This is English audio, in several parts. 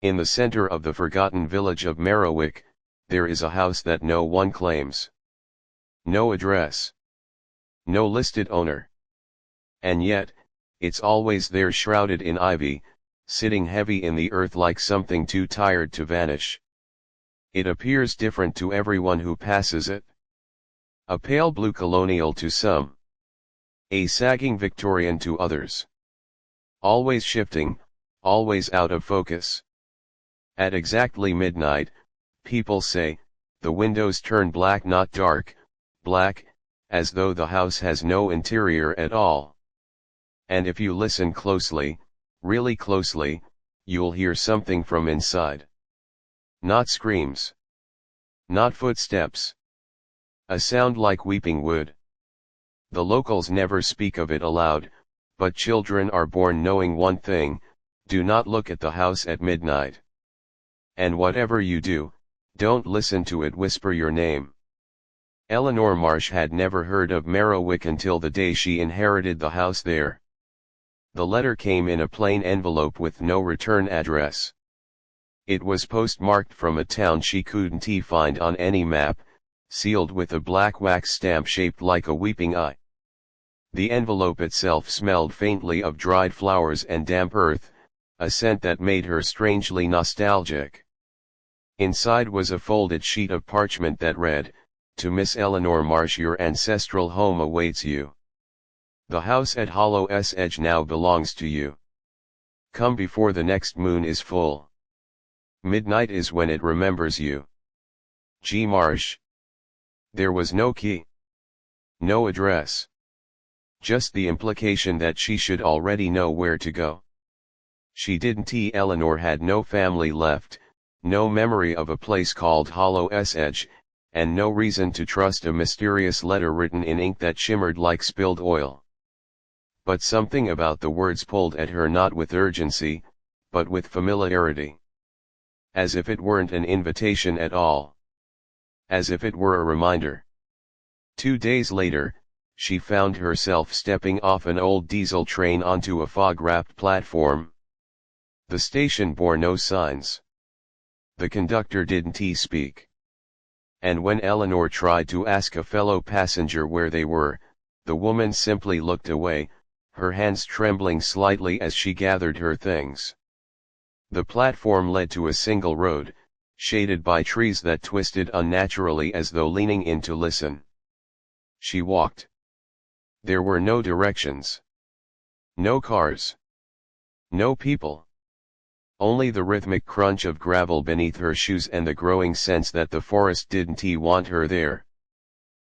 In the center of the forgotten village of Merriwick, there is a house that no one claims. No address. No listed owner. And yet, it's always there, shrouded in ivy, sitting heavy in the earth like something too tired to vanish. It appears different to everyone who passes it. A pale blue colonial to some. A sagging Victorian to others. Always shifting, always out of focus. At exactly midnight, people say, the windows turn black, not dark, black, as though the house has no interior at all. And if you listen closely, really closely, you'll hear something from inside. Not screams. Not footsteps. A sound like weeping wood. The locals never speak of it aloud, but children are born knowing one thing: do not look at the house at midnight. And whatever you do, don't listen to it whisper your name. Eleanor Marsh had never heard of Merriwick until the day she inherited the house there. The letter came in a plain envelope with no return address. It was postmarked from a town she couldn't find on any map, sealed with a black wax stamp shaped like a weeping eye. The envelope itself smelled faintly of dried flowers and damp earth, a scent that made her strangely nostalgic. Inside was a folded sheet of parchment that read, "To Miss Eleanor Marsh, your ancestral home awaits you. The house at Hollow's Edge now belongs to you. Come before the next moon is full. Midnight is when it remembers you. G. Marsh." There was no key. No address. Just the implication that she should already know where to go. She didn't. Eleanor had no family left, no memory of a place called Hollow's Edge, and no reason to trust a mysterious letter written in ink that shimmered like spilled oil. But something about the words pulled at her, not with urgency, but with familiarity. As if it weren't an invitation at all. As if it were a reminder. 2 days later, she found herself stepping off an old diesel train onto a fog-wrapped platform. The station bore no signs. The conductor didn't speak. And when Eleanor tried to ask a fellow passenger where they were, the woman simply looked away, her hands trembling slightly as she gathered her things. The platform led to a single road, shaded by trees that twisted unnaturally as though leaning in to listen. She walked. There were no directions. No cars. No people. Only the rhythmic crunch of gravel beneath her shoes and the growing sense that the forest didn't want her there.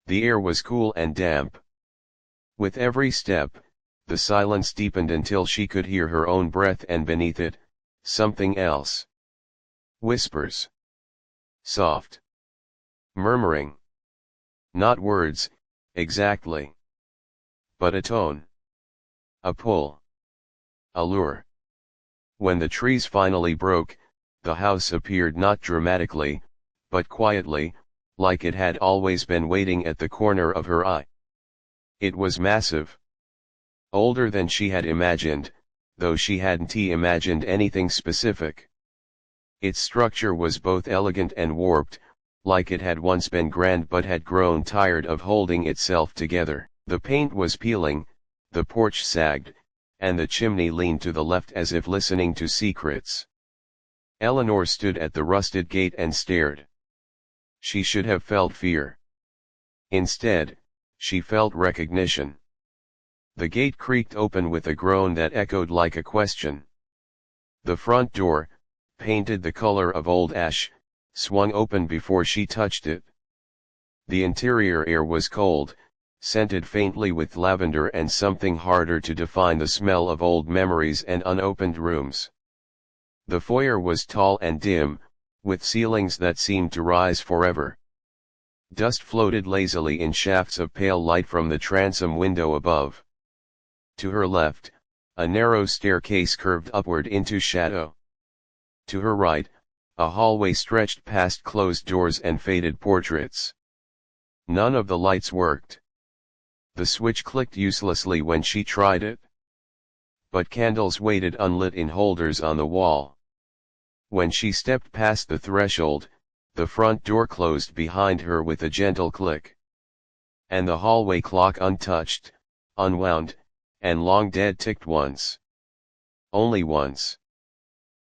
The air was cool and damp. With every step, the silence deepened until she could hear her own breath, and beneath it, something else. Whispers. Soft. Murmuring. Not words, exactly. But a tone. A pull. A lure. When the trees finally broke, the house appeared not dramatically, but quietly, like it had always been waiting at the corner of her eye. It was massive. Older than she had imagined, though she hadn't imagined anything specific. Its structure was both elegant and warped, like it had once been grand but had grown tired of holding itself together. The paint was peeling, the porch sagged, and the chimney leaned to the left as if listening to secrets. Eleanor stood at the rusted gate and stared. She should have felt fear. Instead, she felt recognition. The gate creaked open with a groan that echoed like a question. The front door, painted the color of old ash, swung open before she touched it. The interior air was cold, scented faintly with lavender and something harder to define, the smell of old memories and unopened rooms. The foyer was tall and dim, with ceilings that seemed to rise forever. Dust floated lazily in shafts of pale light from the transom window above. To her left, a narrow staircase curved upward into shadow. To her right, a hallway stretched past closed doors and faded portraits. None of the lights worked. The switch clicked uselessly when she tried it. But candles waited unlit in holders on the wall. When she stepped past the threshold, the front door closed behind her with a gentle click. And the hallway clock untouched, unwound, and long dead ticked once. Only once.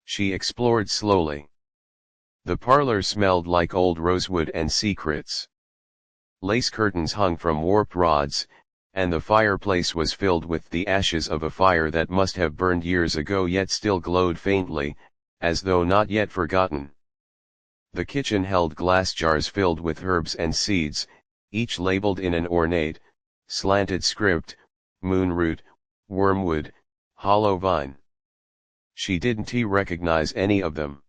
She explored slowly. The parlor smelled like old rosewood and secrets. Lace curtains hung from warped rods, and the fireplace was filled with the ashes of a fire that must have burned years ago yet still glowed faintly, as though not yet forgotten. The kitchen held glass jars filled with herbs and seeds, each labeled in an ornate, slanted script: moonroot, wormwood, hollow vine. She didn't recognize any of them.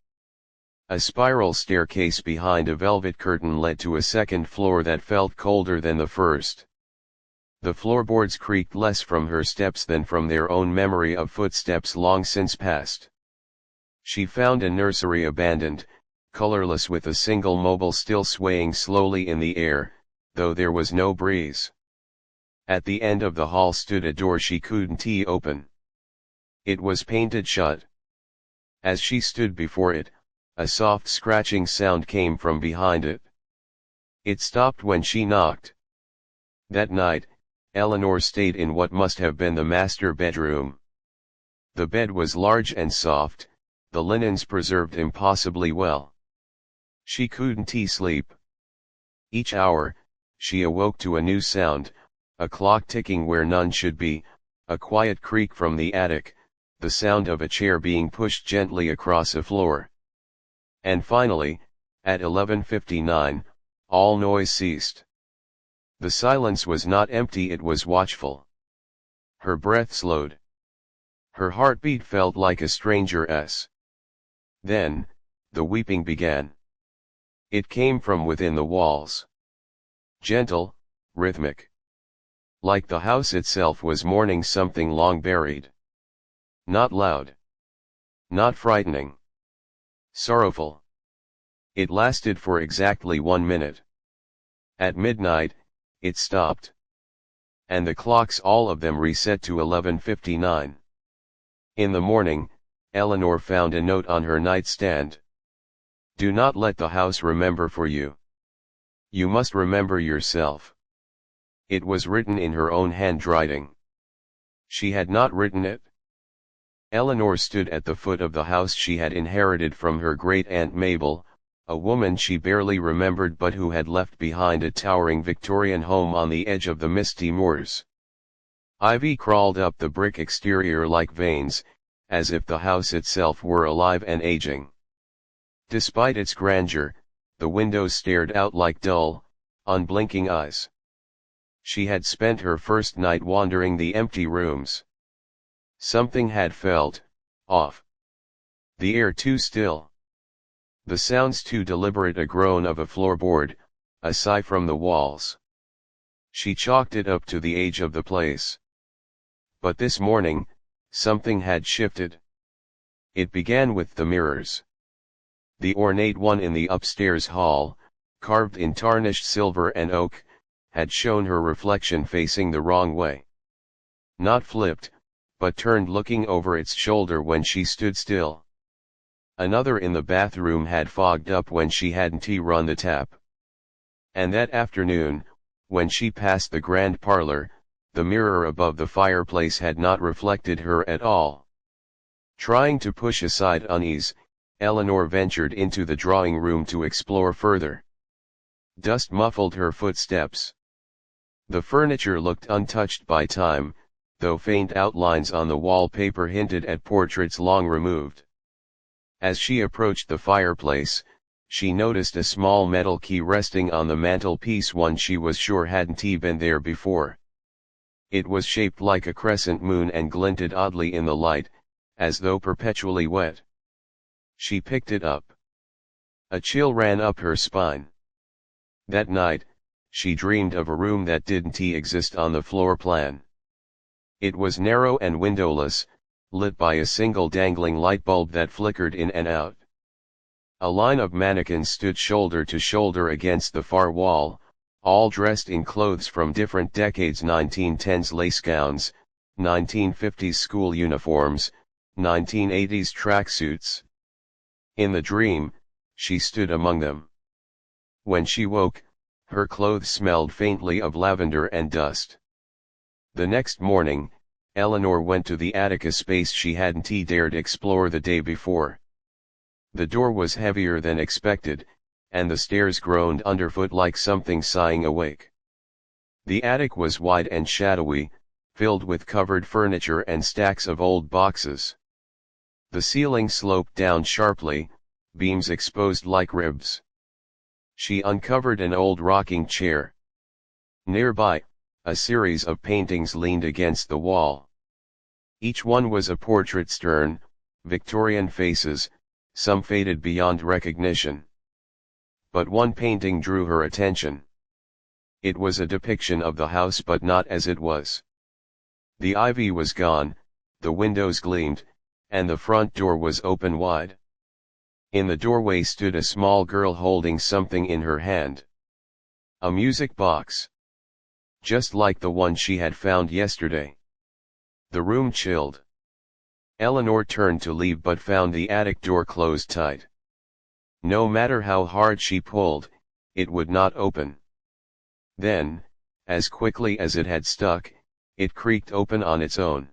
A spiral staircase behind a velvet curtain led to a second floor that felt colder than the first. The floorboards creaked less from her steps than from their own memory of footsteps long since past. She found a nursery abandoned, colorless, with a single mobile still swaying slowly in the air, though there was no breeze. At the end of the hall stood a door she couldn't open. It was painted shut. As she stood before it, a soft scratching sound came from behind it. It stopped when she knocked. That night, Eleanor stayed in what must have been the master bedroom. The bed was large and soft, the linens preserved impossibly well. She couldn't sleep. Each hour, she awoke to a new sound, a clock ticking where none should be, a quiet creak from the attic, the sound of a chair being pushed gently across a floor. And finally, at 11:59, all noise ceased. The silence was not empty, it was watchful. Her breath slowed. Her heartbeat felt like a stranger's. Then, the weeping began. It came from within the walls. Gentle, rhythmic. Like the house itself was mourning something long buried. Not loud. Not frightening. Sorrowful. It lasted for exactly 1 minute. At midnight, it stopped. And the clocks, all of them, reset to 11:59. In the morning, Eleanor found a note on her nightstand. Do not let the house remember for you. You must remember yourself. It was written in her own handwriting. She had not written it. Eleanor stood at the foot of the house she had inherited from her great-aunt Mabel, a woman she barely remembered but who had left behind a towering Victorian home on the edge of the misty moors. Ivy crawled up the brick exterior like veins, as if the house itself were alive and aging. Despite its grandeur, the windows stared out like dull, unblinking eyes. She had spent her first night wandering the empty rooms. Something had felt off. The air too still. The sounds too deliberate, a groan of a floorboard, a sigh from the walls. She chalked it up to the age of the place. But this morning, something had shifted. It began with the mirrors. The ornate one in the upstairs hall, carved in tarnished silver and oak, had shown her reflection facing the wrong way. Not flipped, but turned, looking over its shoulder when she stood still. Another in the bathroom had fogged up when she hadn't run the tap. And that afternoon, when she passed the grand parlor, the mirror above the fireplace had not reflected her at all. Trying to push aside unease, Eleanor ventured into the drawing room to explore further. Dust muffled her footsteps. The furniture looked untouched by time, though faint outlines on the wallpaper hinted at portraits long removed. As she approached the fireplace, she noticed a small metal key resting on the mantelpiece, one she was sure hadn't been there before. It was shaped like a crescent moon and glinted oddly in the light, as though perpetually wet. She picked it up. A chill ran up her spine. That night, she dreamed of a room that didn't exist on the floor plan. It was narrow and windowless, lit by a single dangling light bulb that flickered in and out. A line of mannequins stood shoulder to shoulder against the far wall, all dressed in clothes from different decades: 1910s lace gowns, 1950s school uniforms, 1980s tracksuits. In the dream, she stood among them. When she woke, her clothes smelled faintly of lavender and dust. The next morning, Eleanor went to the attic, a space she hadn't dared explore the day before. The door was heavier than expected, and the stairs groaned underfoot like something sighing awake. The attic was wide and shadowy, filled with covered furniture and stacks of old boxes. The ceiling sloped down sharply, beams exposed like ribs. She uncovered an old rocking chair. Nearby, a series of paintings leaned against the wall. Each one was a portrait, stern, Victorian faces, some faded beyond recognition. But one painting drew her attention. It was a depiction of the house, but not as it was. The ivy was gone, the windows gleamed, and the front door was open wide. In the doorway stood a small girl holding something in her hand. A music box. Just like the one she had found yesterday. The room chilled. Eleanor turned to leave but found the attic door closed tight. No matter how hard she pulled, it would not open. Then, as quickly as it had stuck, it creaked open on its own.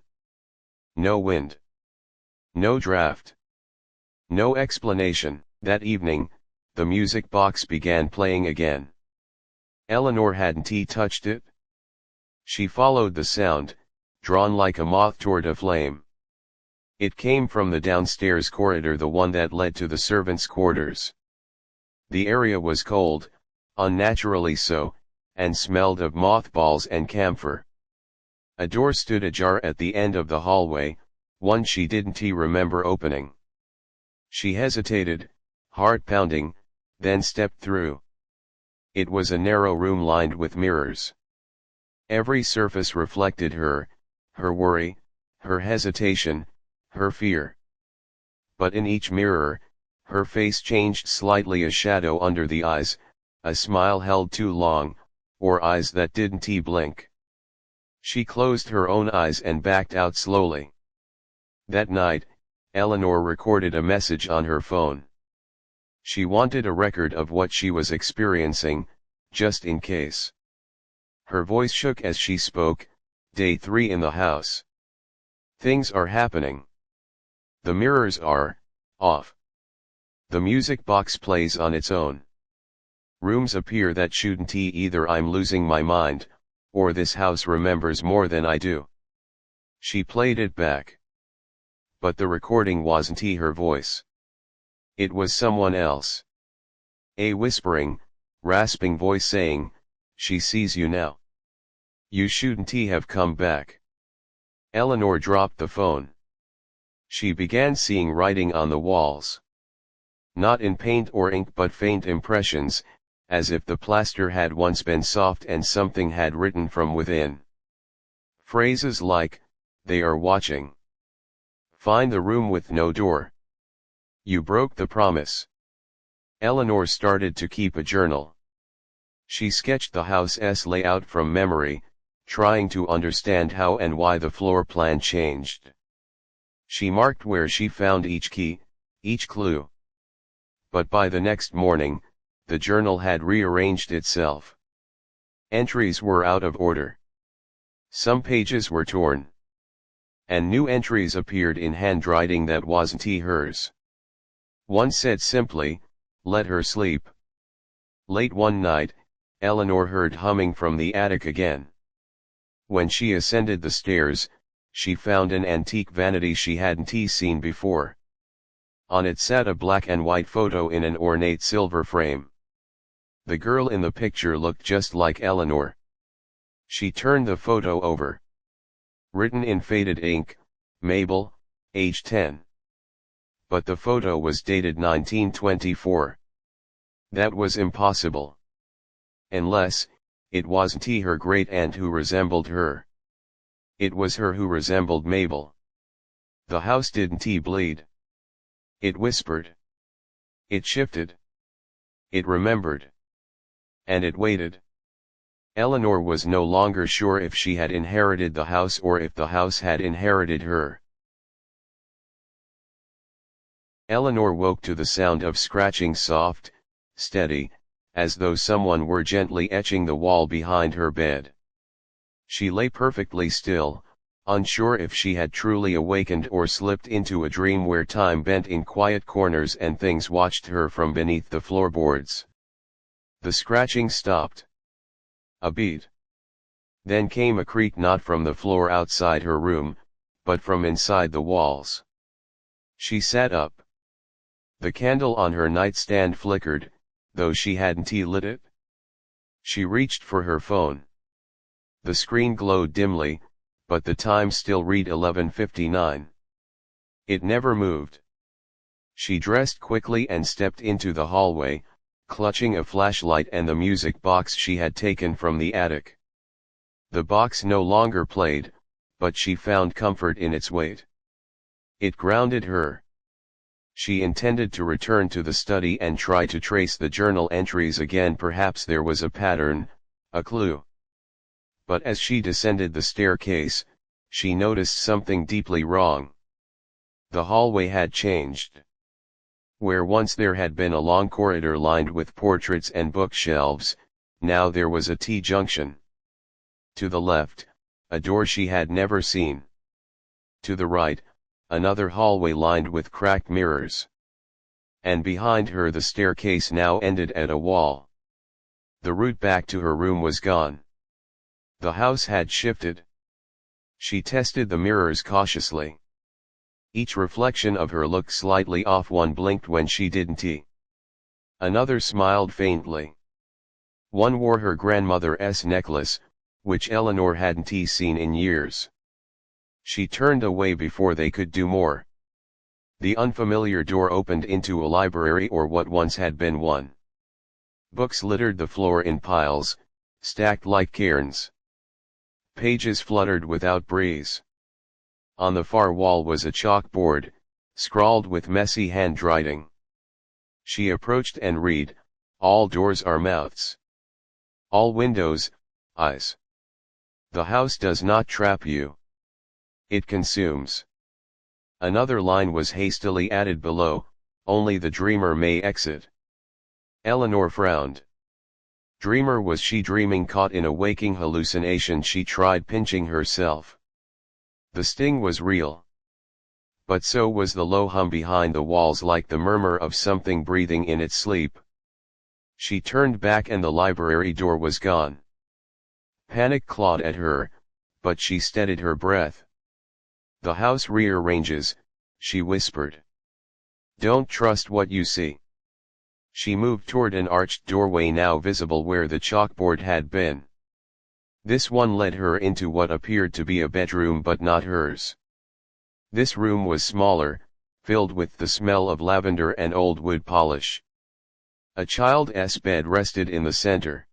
No wind. No draft. No explanation. That evening, the music box began playing again. Eleanor hadn't touched it. She followed the sound, drawn like a moth toward a flame. It came from the downstairs corridor, the one that led to the servants' quarters. The area was cold, unnaturally so, and smelled of mothballs and camphor. A door stood ajar at the end of the hallway, one she didn't remember opening. She hesitated, heart pounding, then stepped through. It was a narrow room lined with mirrors. Every surface reflected her worry, her hesitation, her fear. But in each mirror, her face changed slightly, a shadow under the eyes, a smile held too long, or eyes that didn't blink. She closed her own eyes and backed out slowly. That night, Eleanor recorded a message on her phone. She wanted a record of what she was experiencing, just in case. Her voice shook as she spoke. Day 3 in the house. Things are happening. The mirrors are off. The music box plays on its own. Rooms appear that shouldn't. Either I'm losing my mind, or this house remembers more than I do. She played it back. But the recording wasn't her voice. It was someone else. A whispering, rasping voice saying, "She sees you now. You shouldn't have come back." Eleanor dropped the phone. She began seeing writing on the walls. Not in paint or ink, but faint impressions, as if the plaster had once been soft and something had written from within. Phrases like, "They are watching. Find the room with no door. You broke the promise." Eleanor started to keep a journal. She sketched the house's layout from memory, trying to understand how and why the floor plan changed. She marked where she found each key, each clue. But by the next morning, the journal had rearranged itself. Entries were out of order. Some pages were torn. And new entries appeared in handwriting that wasn't hers. One said simply, "Let her sleep." Late one night, Eleanor heard humming from the attic again. When she ascended the stairs, she found an antique vanity she hadn't seen before. On it sat a black and white photo in an ornate silver frame. The girl in the picture looked just like Eleanor. She turned the photo over. Written in faded ink, "Mabel, age 10. But the photo was dated 1924. That was impossible. Unless, it wasn't her great aunt who resembled her. It was her who resembled Mabel. The house didn't bleed. It whispered. It shifted. It remembered. And it waited. Eleanor was no longer sure if she had inherited the house or if the house had inherited her. Eleanor woke to the sound of scratching, soft, steady, as though someone were gently etching the wall behind her bed. She lay perfectly still, unsure if she had truly awakened or slipped into a dream where time bent in quiet corners and things watched her from beneath the floorboards. The scratching stopped. A beat. Then came a creak, not from the floor outside her room, but from inside the walls. She sat up. The candle on her nightstand flickered, though she hadn't lit it. She reached for her phone. The screen glowed dimly, but the time still read 11:59. It never moved. She dressed quickly and stepped into the hallway, clutching a flashlight and the music box she had taken from the attic. The box no longer played, but she found comfort in its weight. It grounded her. She intended to return to the study and try to trace the journal entries again. Perhaps there was a pattern, a clue. But as she descended the staircase, she noticed something deeply wrong. The hallway had changed. Where once there had been a long corridor lined with portraits and bookshelves, now there was a T-junction. To the left, a door she had never seen. To the right, another hallway lined with cracked mirrors. And behind her the staircase now ended at a wall. The route back to her room was gone. The house had shifted. She tested the mirrors cautiously. Each reflection of her looked slightly off. One blinked when she didn't. Another smiled faintly. One wore her grandmother's necklace, which Eleanor hadn't seen in years. She turned away before they could do more. The unfamiliar door opened into a library, or what once had been one. Books littered the floor in piles, stacked like cairns. Pages fluttered without breeze. On the far wall was a chalkboard, scrawled with messy handwriting. She approached and read, "All doors are mouths. All windows, eyes. The house does not trap you. It consumes." Another line was hastily added below, "Only the dreamer may exit." Eleanor frowned. Dreamer? Was she dreaming, caught in a waking hallucination? She tried pinching herself. The sting was real. But so was the low hum behind the walls, like the murmur of something breathing in its sleep. She turned back and the library door was gone. Panic clawed at her, but she steadied her breath. "The house rearranges," she whispered. "Don't trust what you see." She moved toward an arched doorway now visible where the chalkboard had been. This one led her into what appeared to be a bedroom, but not hers. This room was smaller, filled with the smell of lavender and old wood polish. A child's bed rested in the center.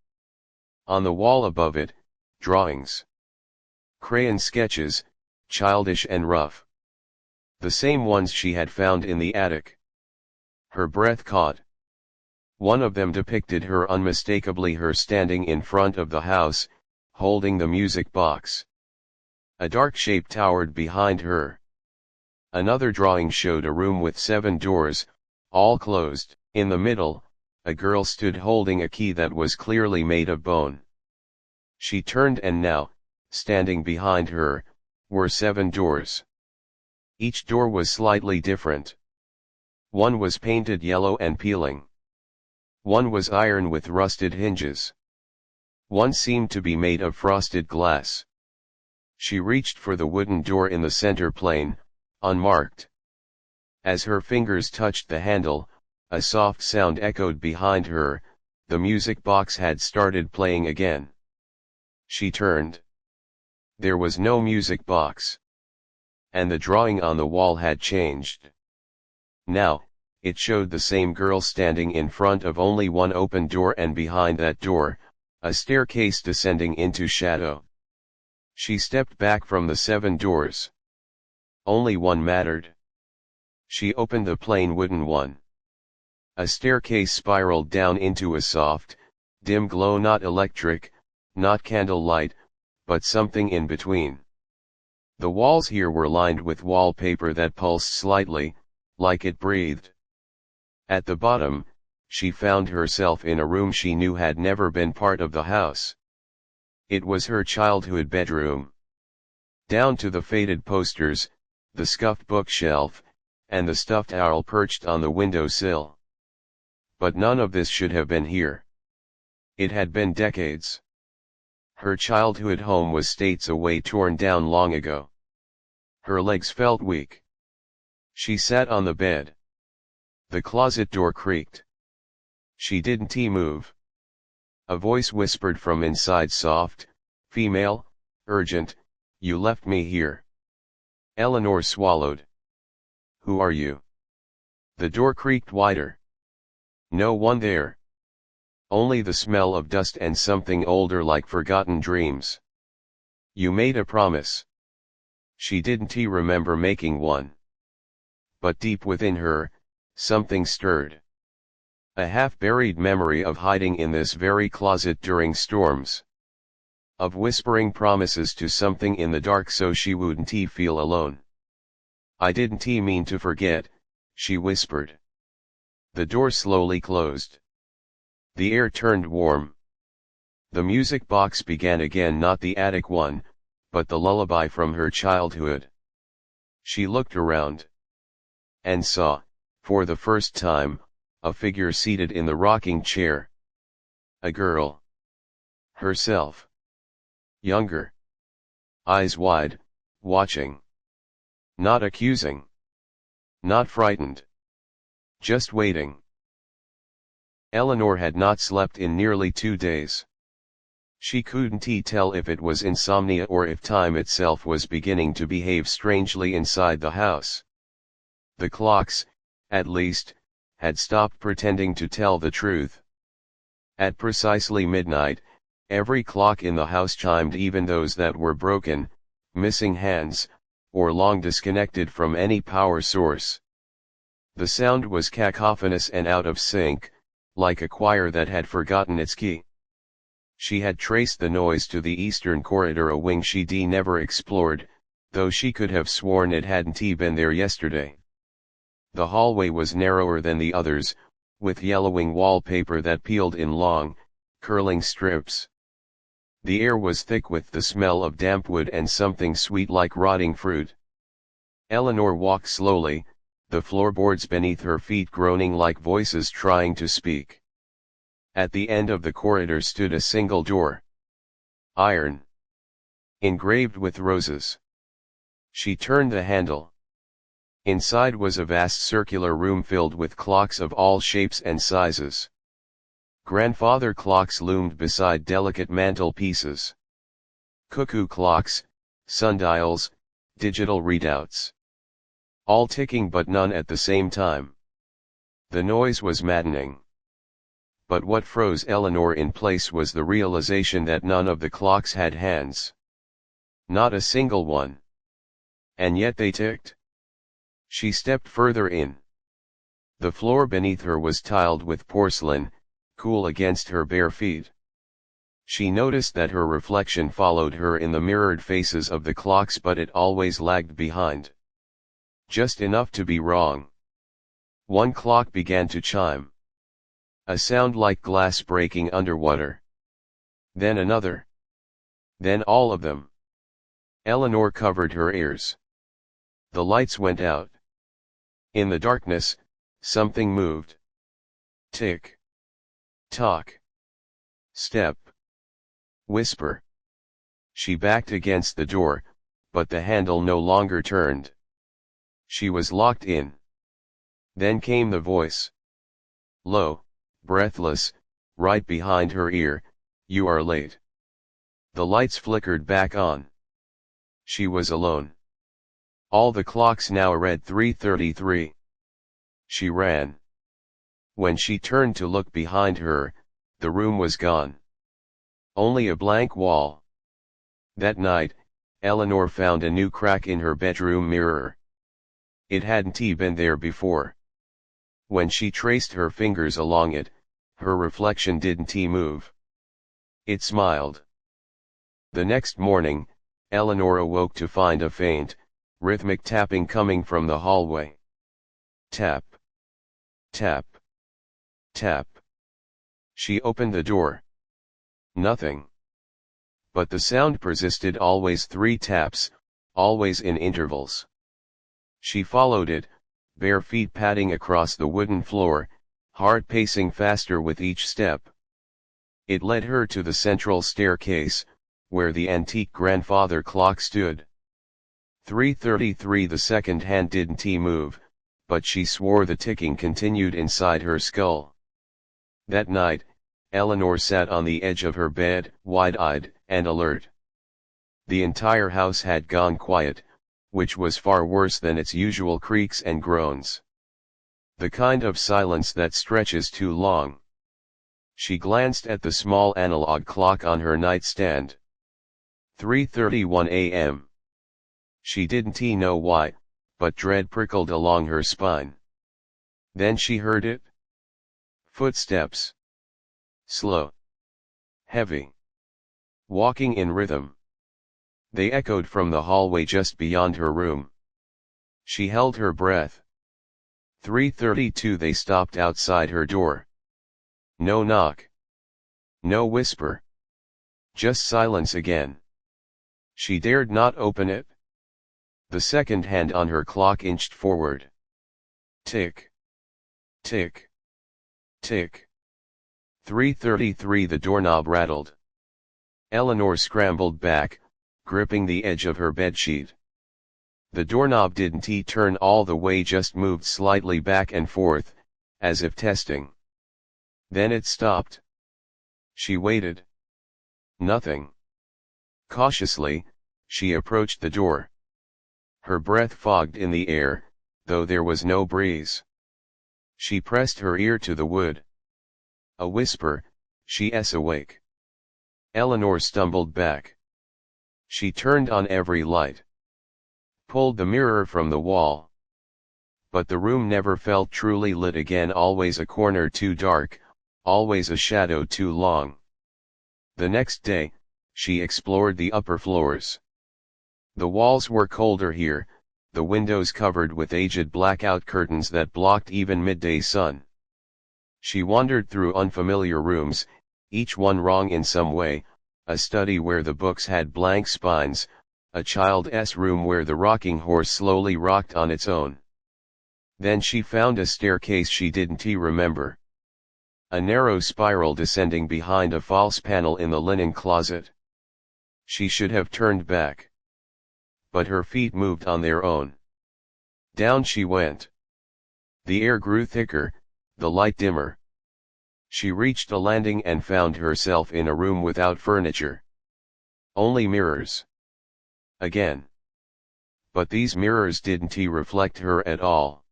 On the wall above it, drawings. Crayon sketches, childish and rough. The same ones she had found in the attic. Her breath caught. One of them depicted her unmistakably, her standing in front of the house, holding the music box. A dark shape towered behind her. Another drawing showed a room with 7 doors, all closed. In the middle, a girl stood holding a key that was clearly made of bone. She turned and now, standing behind her, were 7 doors. Each door was slightly different. One was painted yellow and peeling. One was iron with rusted hinges. One seemed to be made of frosted glass. She reached for the wooden door in the center plane, unmarked. As her fingers touched the handle, a soft sound echoed behind her. The music box had started playing again. She turned. There was no music box. And the drawing on the wall had changed. Now, it showed the same girl standing in front of only one open door, and behind that door, a staircase descending into shadow. She stepped back from the 7 doors. Only one mattered. She opened the plain wooden one. A staircase spiraled down into a soft, dim glow, not electric, not candlelight, but something in between. The walls here were lined with wallpaper that pulsed slightly, like it breathed. At the bottom, she found herself in a room she knew had never been part of the house. It was her childhood bedroom. Down to the faded posters, the scuffed bookshelf, and the stuffed owl perched on the windowsill. But none of this should have been here. It had been decades. Her childhood home was states away, torn down long ago. Her legs felt weak. She sat on the bed. The closet door creaked. She didn't move. A voice whispered from inside, soft, female, urgent, "You left me here." Eleanor swallowed. "Who are you?" The door creaked wider. No one there. Only the smell of dust and something older, like forgotten dreams. "You made a promise." She didn't remember making one. But deep within her, something stirred. A half-buried memory of hiding in this very closet during storms. Of whispering promises to something in the dark so she wouldn't feel alone. "I didn't mean to forget," she whispered. The door slowly closed. The air turned warm. The music box began again, not the attic one, but the lullaby from her childhood. She looked around. And saw, for the first time, a figure seated in the rocking chair. A girl. Herself. Younger. Eyes wide, watching. Not accusing. Not frightened. Just waiting. Eleanor had not slept in nearly 2 days. She couldn't tell if it was insomnia or if time itself was beginning to behave strangely inside the house. The clocks, at least, had stopped pretending to tell the truth. At precisely midnight, every clock in the house chimed, even those that were broken, missing hands, or long disconnected from any power source. The sound was cacophonous and out of sync, like a choir that had forgotten its key. She had traced the noise to the eastern corridor, a wing she'd never explored, though she could have sworn it hadn't been there yesterday. The hallway was narrower than the others, with yellowing wallpaper that peeled in long, curling strips. The air was thick with the smell of damp wood and something sweet like rotting fruit. Eleanor walked slowly, the floorboards beneath her feet groaning like voices trying to speak. At the end of the corridor stood a single door. Iron. Engraved with roses. She turned the handle. Inside was a vast circular room filled with clocks of all shapes and sizes. Grandfather clocks loomed beside delicate mantelpieces. Cuckoo clocks, sundials, digital readouts. All ticking but none at the same time. The noise was maddening. But what froze Eleanor in place was the realization that none of the clocks had hands. Not a single one. And yet they ticked. She stepped further in. The floor beneath her was tiled with porcelain, cool against her bare feet. She noticed that her reflection followed her in the mirrored faces of the clocks, but it always lagged behind. Just enough to be wrong. One clock began to chime. A sound like glass breaking underwater. Then another. Then all of them. Eleanor covered her ears. The lights went out. In the darkness, something moved. Tick. Tock. Step. Whisper. She backed against the door, but the handle no longer turned. She was locked in. Then came the voice. Low, breathless, right behind her ear, "You are late." The lights flickered back on. She was alone. All the clocks now read 3:33. She ran. When she turned to look behind her, the room was gone. Only a blank wall. That night, Eleanor found a new crack in her bedroom mirror. It hadn't been there before. When she traced her fingers along it, her reflection didn't move. It smiled. The next morning, Eleanor awoke to find a faint, rhythmic tapping coming from the hallway. Tap. Tap. Tap. She opened the door. Nothing. But the sound persisted, always 3 taps, always in intervals. She followed it, bare feet padding across the wooden floor, heart pacing faster with each step. It led her to the central staircase, where the antique grandfather clock stood. 3:33. The second hand didn't move, but she swore the ticking continued inside her skull. That night, Eleanor sat on the edge of her bed, wide-eyed and alert. The entire house had gone quiet, which was far worse than its usual creaks and groans. The kind of silence that stretches too long. She glanced at the small analog clock on her nightstand. 3:31 a.m. She didn't know why, but dread prickled along her spine. Then she heard it. Footsteps. Slow. Heavy. Walking in rhythm. They echoed from the hallway just beyond her room. She held her breath. 3:32. They stopped outside her door. No knock. No whisper. Just silence again. She dared not open it. The second hand on her clock inched forward. Tick. Tick. Tick. 3:33. The doorknob rattled. Eleanor scrambled back, gripping the edge of her bedsheet. The doorknob didn't turn all the way, just moved slightly back and forth, as if testing. Then it stopped. She waited. Nothing. Cautiously, she approached the door. Her breath fogged in the air, though there was no breeze. She pressed her ear to the wood. A whisper, "She's awake." Eleanor stumbled back. She turned on every light. Pulled the mirror from the wall. But the room never felt truly lit again, always a corner too dark, always a shadow too long. The next day, she explored the upper floors. The walls were colder here, the windows covered with aged blackout curtains that blocked even midday sun. She wandered through unfamiliar rooms, each one wrong in some way, a study where the books had blank spines, a child's room where the rocking horse slowly rocked on its own. Then she found a staircase she didn't remember. A narrow spiral descending behind a false panel in the linen closet. She should have turned back. But her feet moved on their own. Down she went. The air grew thicker, the light dimmer. She reached a landing and found herself in a room without furniture. Only mirrors. Again. But these mirrors didn't reflect her at all.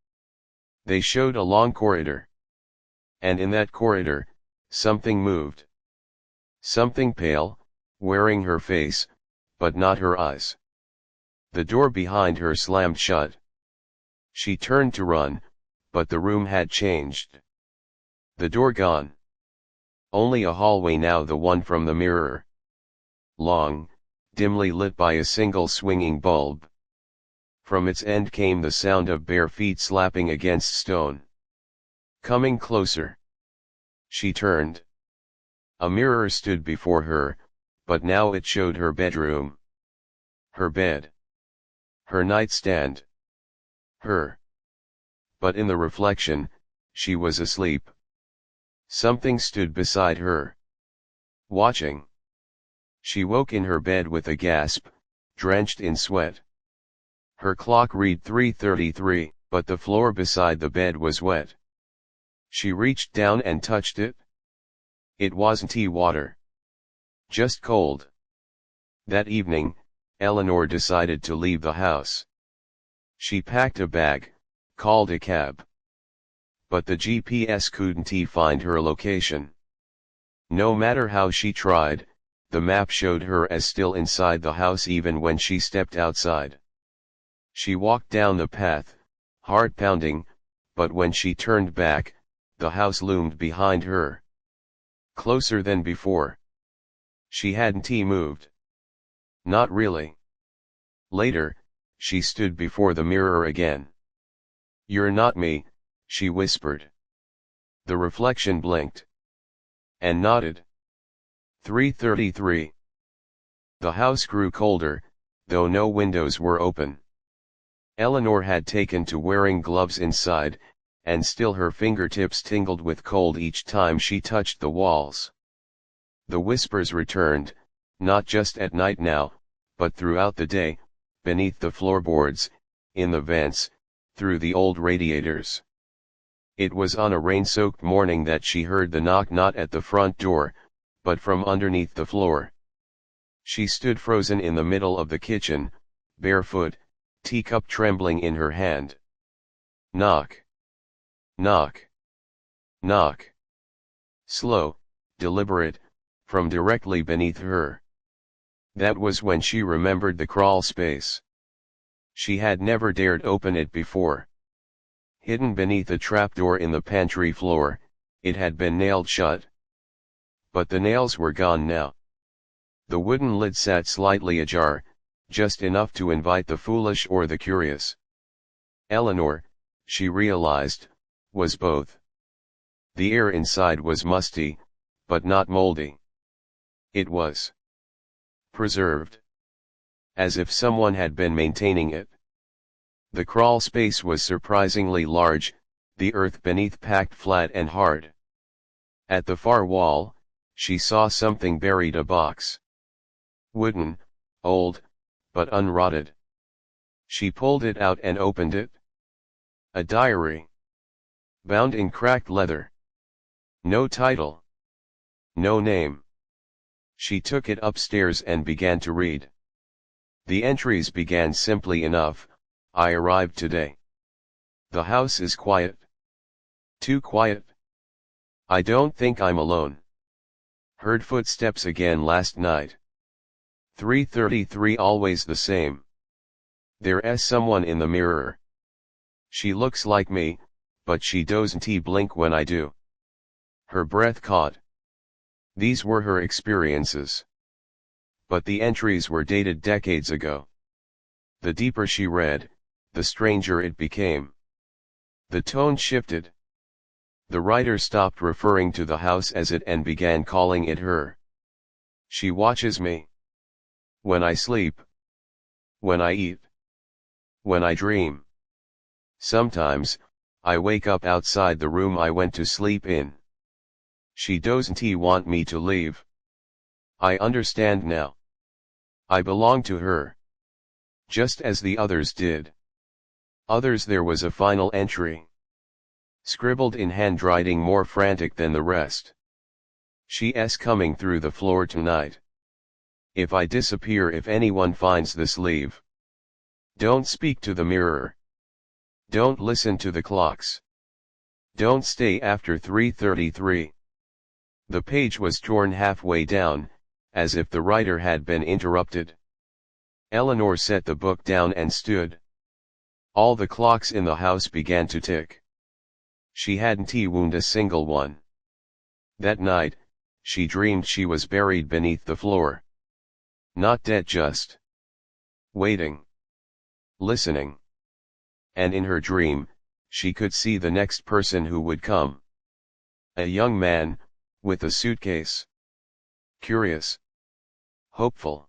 They showed a long corridor. And in that corridor, something moved. Something pale, wearing her face, but not her eyes. The door behind her slammed shut. She turned to run, but the room had changed. The door gone. Only a hallway now, the one from the mirror. Long, dimly lit by a single swinging bulb. From its end came the sound of bare feet slapping against stone. Coming closer. She turned. A mirror stood before her, but now it showed her bedroom. Her bed. Her nightstand. Her. But in the reflection, she was asleep. Something stood beside her. Watching. She woke in her bed with a gasp, drenched in sweat. Her clock read 3:33, but the floor beside the bed was wet. She reached down and touched it. It wasn't water. Just cold. That evening, Eleanor decided to leave the house. She packed a bag, called a cab. But the GPS couldn't find her location. No matter how she tried, the map showed her as still inside the house even when she stepped outside. She walked down the path, heart pounding, but when she turned back, the house loomed behind her. Closer than before. She hadn't moved. Not really. Later, she stood before the mirror again. "You're not me," she whispered. The reflection blinked. And nodded. 3:33. The house grew colder, though no windows were open. Eleanor had taken to wearing gloves inside, and still her fingertips tingled with cold each time she touched the walls. The whispers returned, not just at night now, but throughout the day, beneath the floorboards, in the vents, through the old radiators. It was on a rain-soaked morning that she heard the knock not at the front door, but from underneath the floor. She stood frozen in the middle of the kitchen, barefoot, teacup trembling in her hand. Knock. Knock. Knock. Slow, deliberate, from directly beneath her. That was when she remembered the crawl space. She had never dared open it before. Hidden beneath a trapdoor in the pantry floor, it had been nailed shut. But the nails were gone now. The wooden lid sat slightly ajar, just enough to invite the foolish or the curious. Eleanor, she realized, was both. The air inside was musty, but not moldy. It was preserved. As if someone had been maintaining it. The crawl space was surprisingly large, the earth beneath packed flat and hard. At the far wall, she saw something buried, a box. Wooden, old, but unrotted. She pulled it out and opened it. A diary. Bound in cracked leather. No title. No name. She took it upstairs and began to read. The entries began simply enough. I arrived today. The house is quiet. Too quiet. I don't think I'm alone. Heard footsteps again last night. 3:33, always the same. There's someone in the mirror. She looks like me, but she doesn't blink when I do. Her breath caught. These were her experiences. But the entries were dated decades ago. The deeper she read, the stranger it became. The tone shifted. The writer stopped referring to the house as it and began calling it her. She watches me. When I sleep. When I eat. When I dream. Sometimes, I wake up outside the room I went to sleep in. She doesn't want me to leave. I understand now. I belong to her. Just as the others did. Others. There was a final entry. Scribbled in handwriting more frantic than the rest. She's coming through the floor tonight. If I disappear, if anyone finds this, leave. Don't speak to the mirror. Don't listen to the clocks. Don't stay after 3:33. The page was torn halfway down, as if the writer had been interrupted. Eleanor set the book down and stood. All the clocks in the house began to tick. She hadn't wound a single one. That night, she dreamed she was buried beneath the floor. Not dead, just waiting. Listening. And in her dream, she could see the next person who would come. A young man, with a suitcase. Curious. Hopeful.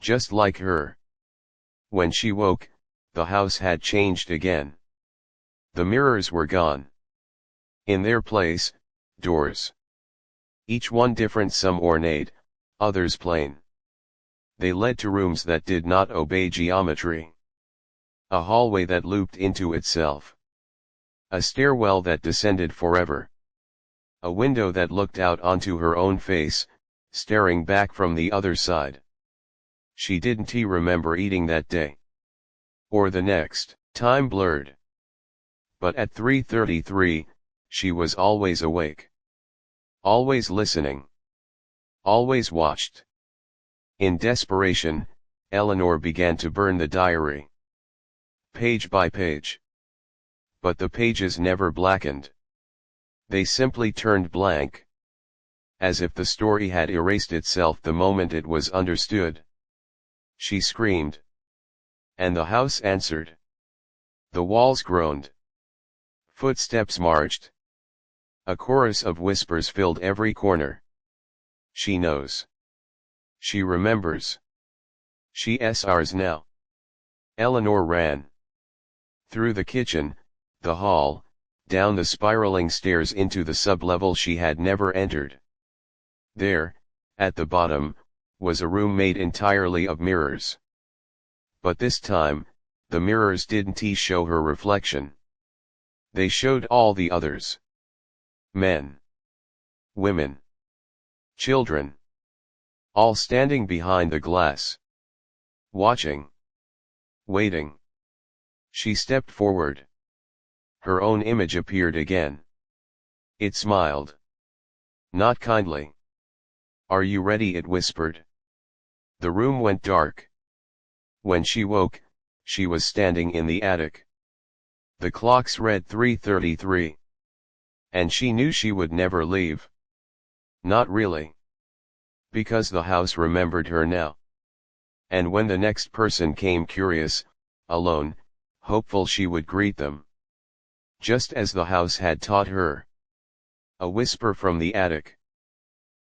Just like her. When she woke, the house had changed again. The mirrors were gone. In their place, doors. Each one different, some ornate, others plain. They led to rooms that did not obey geometry. A hallway that looped into itself. A stairwell that descended forever. A window that looked out onto her own face, staring back from the other side. She didn't remember eating that day. Or the next. Time blurred. But at 3:33, she was always awake. Always listening. Always watched. In desperation, Eleanor began to burn the diary. Page by page. But the pages never blackened. They simply turned blank. As if the story had erased itself the moment it was understood. She screamed. And the house answered. The walls groaned. Footsteps marched. A chorus of whispers filled every corner. She knows. She remembers. She's ours now. Eleanor ran. Through the kitchen, the hall, down the spiraling stairs into the sub-level she had never entered. There, at the bottom, was a room made entirely of mirrors. But this time, the mirrors didn't show her reflection. They showed all the others. Men. Women. Children. All standing behind the glass. Watching. Waiting. She stepped forward. Her own image appeared again. It smiled. Not kindly. "Are you ready?" it whispered. The room went dark. When she woke, she was standing in the attic. The clocks read 3:33. And she knew she would never leave. Not really. Because the house remembered her now. And when the next person came, curious, alone, hopeful, she would greet them. Just as the house had taught her. A whisper from the attic.